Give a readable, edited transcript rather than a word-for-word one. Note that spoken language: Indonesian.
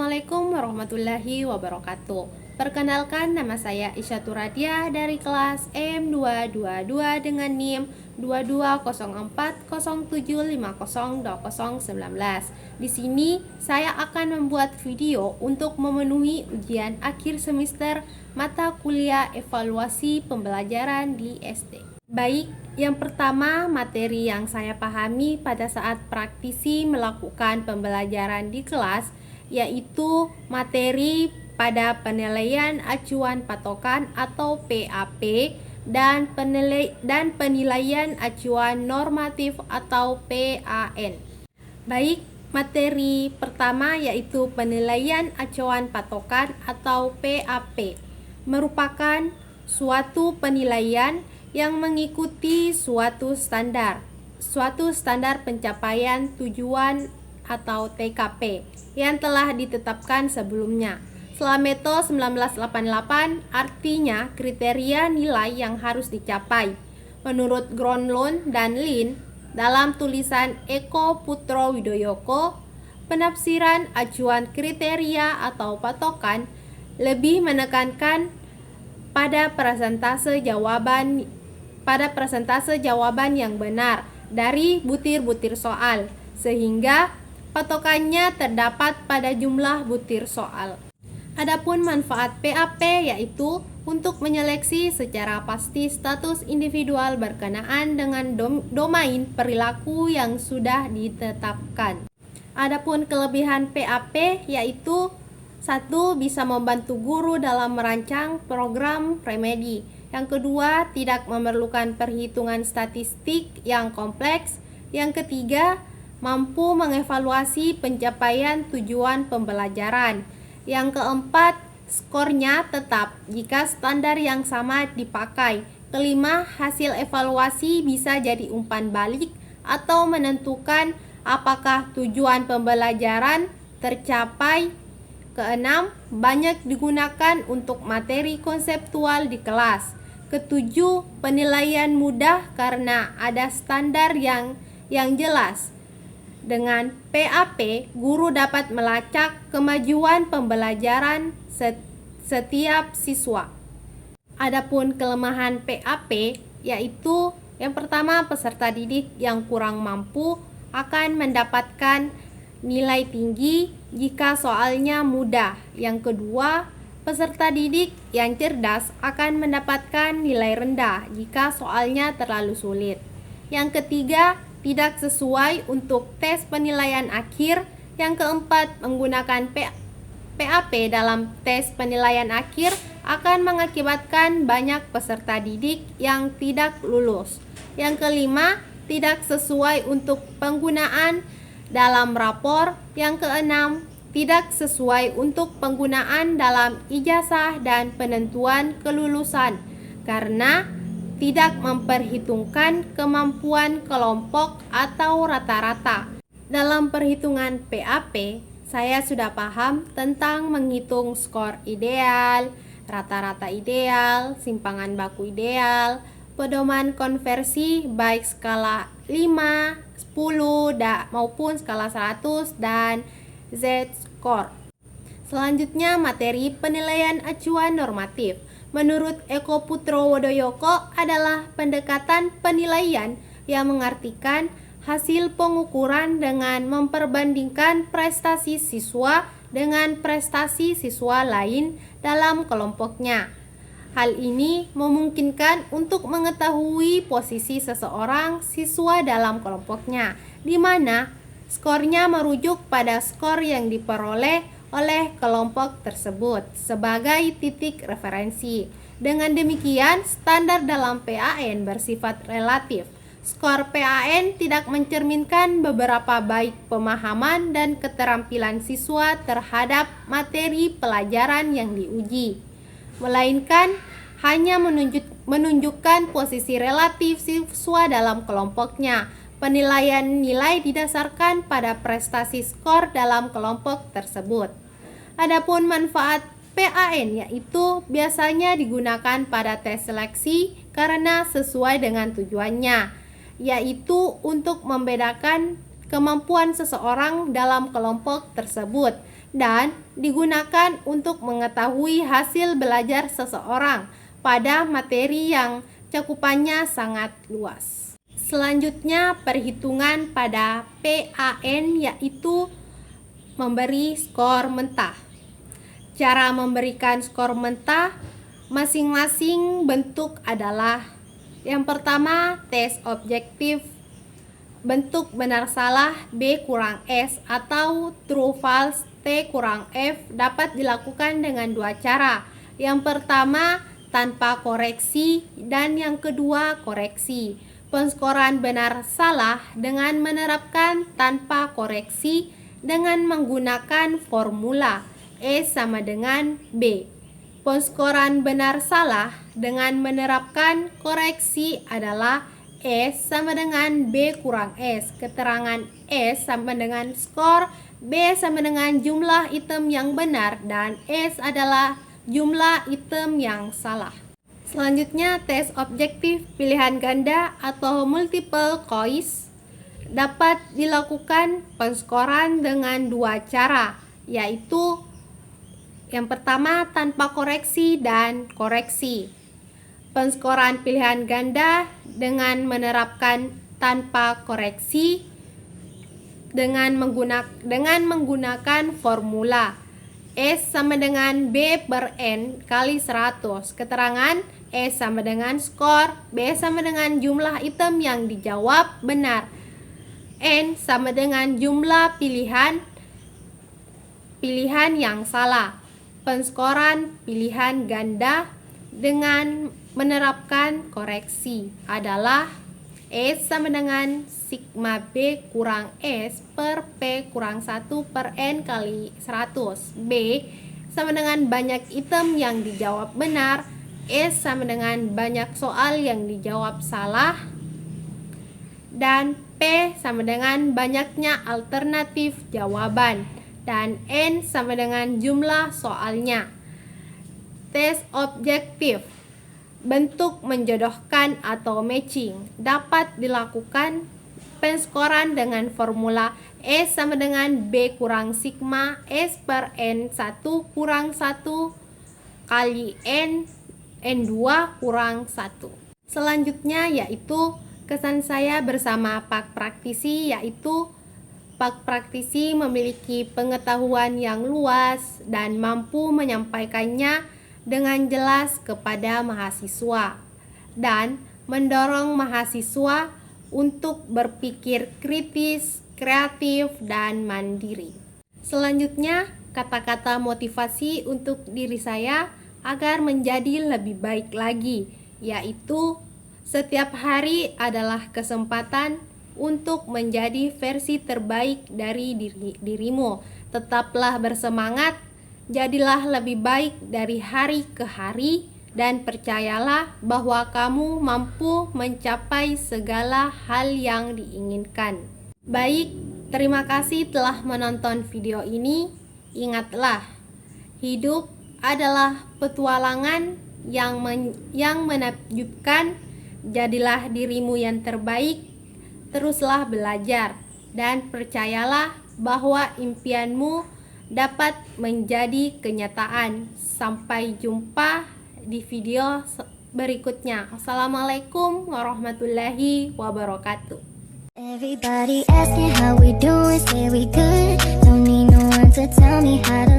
Assalamualaikum warahmatullahi wabarakatuh. Perkenalkan, nama saya Isyatur Radia dari kelas M222 dengan NIM 220407502019. Di sini saya akan membuat video untuk memenuhi ujian akhir semester mata kuliah evaluasi pembelajaran di SD. Baik, yang pertama materi yang saya pahami pada saat praktisi melakukan pembelajaran di kelas yaitu materi pada penilaian acuan patokan atau PAP dan penilaian acuan normatif atau PAN. Baik, materi pertama yaitu penilaian acuan patokan atau PAP merupakan suatu penilaian yang mengikuti suatu standar pencapaian tujuan atau TKP yang telah ditetapkan sebelumnya. Slameto 1988 artinya kriteria nilai yang harus dicapai. Menurut Gronlund dan Lin dalam tulisan Eko Putro Widoyoko, penafsiran acuan kriteria atau patokan lebih menekankan pada persentase jawaban yang benar dari butir-butir soal, sehingga patokannya terdapat pada jumlah butir soal. Adapun manfaat PAP yaitu untuk menyeleksi secara pasti status individual berkenaan dengan domain perilaku yang sudah ditetapkan. Adapun kelebihan PAP yaitu 1. Bisa membantu guru dalam merancang program remedi. Yang kedua, tidak memerlukan perhitungan statistik yang kompleks. Yang ketiga, mampu mengevaluasi pencapaian tujuan pembelajaran. Yang keempat, skornya tetap jika standar yang sama dipakai. Kelima, hasil evaluasi bisa jadi umpan balik atau menentukan apakah tujuan pembelajaran tercapai. Keenam, banyak digunakan untuk materi konseptual di kelas. Ketujuh, penilaian mudah karena ada standar yang jelas. Dengan PAP, guru dapat melacak kemajuan pembelajaran setiap siswa. Adapun kelemahan PAP yaitu yang pertama, peserta didik yang kurang mampu akan mendapatkan nilai tinggi jika soalnya mudah. Yang kedua, peserta didik yang cerdas akan mendapatkan nilai rendah jika soalnya terlalu sulit. Yang ketiga, tidak sesuai untuk tes penilaian akhir. Yang keempat, menggunakan PAP dalam tes penilaian akhir akan mengakibatkan banyak peserta didik yang tidak lulus. Yang kelima, tidak sesuai untuk penggunaan dalam rapor. Yang keenam, tidak sesuai untuk penggunaan dalam ijazah dan penentuan kelulusan karena tidak memperhitungkan kemampuan kelompok atau rata-rata. Dalam perhitungan PAP, saya sudah paham tentang menghitung skor ideal, rata-rata ideal, simpangan baku ideal, pedoman konversi baik skala 5, 10 maupun skala 100 dan Z-score. Selanjutnya, materi penilaian acuan normatif. Menurut Eko Putro Widoyoko adalah pendekatan penilaian yang mengartikan hasil pengukuran dengan memperbandingkan prestasi siswa dengan prestasi siswa lain dalam kelompoknya. Hal ini memungkinkan untuk mengetahui posisi seseorang siswa dalam kelompoknya, di mana skornya merujuk pada skor yang diperoleh oleh kelompok tersebut sebagai titik referensi. Dengan demikian, standar dalam PAN bersifat relatif. Skor PAN tidak mencerminkan beberapa baik pemahaman dan keterampilan siswa terhadap materi pelajaran yang diuji, melainkan hanya menunjukkan posisi relatif siswa dalam kelompoknya. Penilaian nilai didasarkan pada prestasi skor dalam kelompok tersebut. Adapun manfaat PAN yaitu biasanya digunakan pada tes seleksi karena sesuai dengan tujuannya, yaitu untuk membedakan kemampuan seseorang dalam kelompok tersebut dan digunakan untuk mengetahui hasil belajar seseorang pada materi yang cakupannya sangat luas. Selanjutnya, perhitungan pada PAN yaitu memberi skor mentah. Cara memberikan skor mentah masing-masing bentuk adalah: yang pertama, tes objektif bentuk benar salah B kurang S atau true false T kurang F dapat dilakukan dengan dua cara. Yang pertama, tanpa koreksi, dan yang kedua, koreksi. Penskoran benar salah dengan menerapkan tanpa koreksi dengan menggunakan formula E sama dengan B. Penskoran benar salah dengan menerapkan koreksi adalah E sama dengan B kurang S. Keterangan S sama dengan skor, B sama dengan jumlah item yang benar, dan S adalah jumlah item yang salah. Selanjutnya, tes objektif pilihan ganda atau multiple choice dapat dilakukan penskoran dengan dua cara, yaitu yang pertama tanpa koreksi dan koreksi. Penskoran pilihan ganda dengan menerapkan tanpa koreksi dengan menggunakan formula S sama dengan B per N kali 100. Keterangan S sama dengan skor, B sama dengan jumlah item yang dijawab benar, N sama dengan jumlah pilihan yang salah. Penskoran pilihan ganda dengan menerapkan koreksi adalah S sama dengan sigma B kurang S per P kurang 1 per N kali 100. B sama dengan banyak item yang dijawab benar, S sama dengan banyak soal yang dijawab salah, dan P sama dengan banyaknya alternatif jawaban, dan N sama dengan jumlah soalnya. Tes objektif bentuk menjodohkan atau matching dapat dilakukan penskoran dengan formula S sama dengan B kurang sigma S per N1 kurang 1 kali N2 kurang 1. Selanjutnya yaitu kesan saya bersama Pak Praktisi, yaitu Pak Praktisi memiliki pengetahuan yang luas dan mampu menyampaikannya dengan jelas kepada mahasiswa dan mendorong mahasiswa untuk berpikir kritis, kreatif, dan mandiri. Selanjutnya, kata-kata motivasi untuk diri saya agar menjadi lebih baik lagi, yaitu setiap hari adalah kesempatan untuk menjadi versi terbaik dari dirimu. Tetaplah bersemangat, jadilah lebih baik dari hari ke hari, dan percayalah bahwa kamu mampu mencapai segala hal yang diinginkan. Baik, terima kasih telah menonton video ini. Ingatlah, hidup adalah petualangan yang menakjubkan. Jadilah dirimu yang terbaik, teruslah belajar, dan percayalah bahwa impianmu dapat menjadi kenyataan. Sampai jumpa di video berikutnya. Assalamualaikum warahmatullahi wabarakatuh. Everybody asking how we doing, say we good. Don't need no one to tell me how to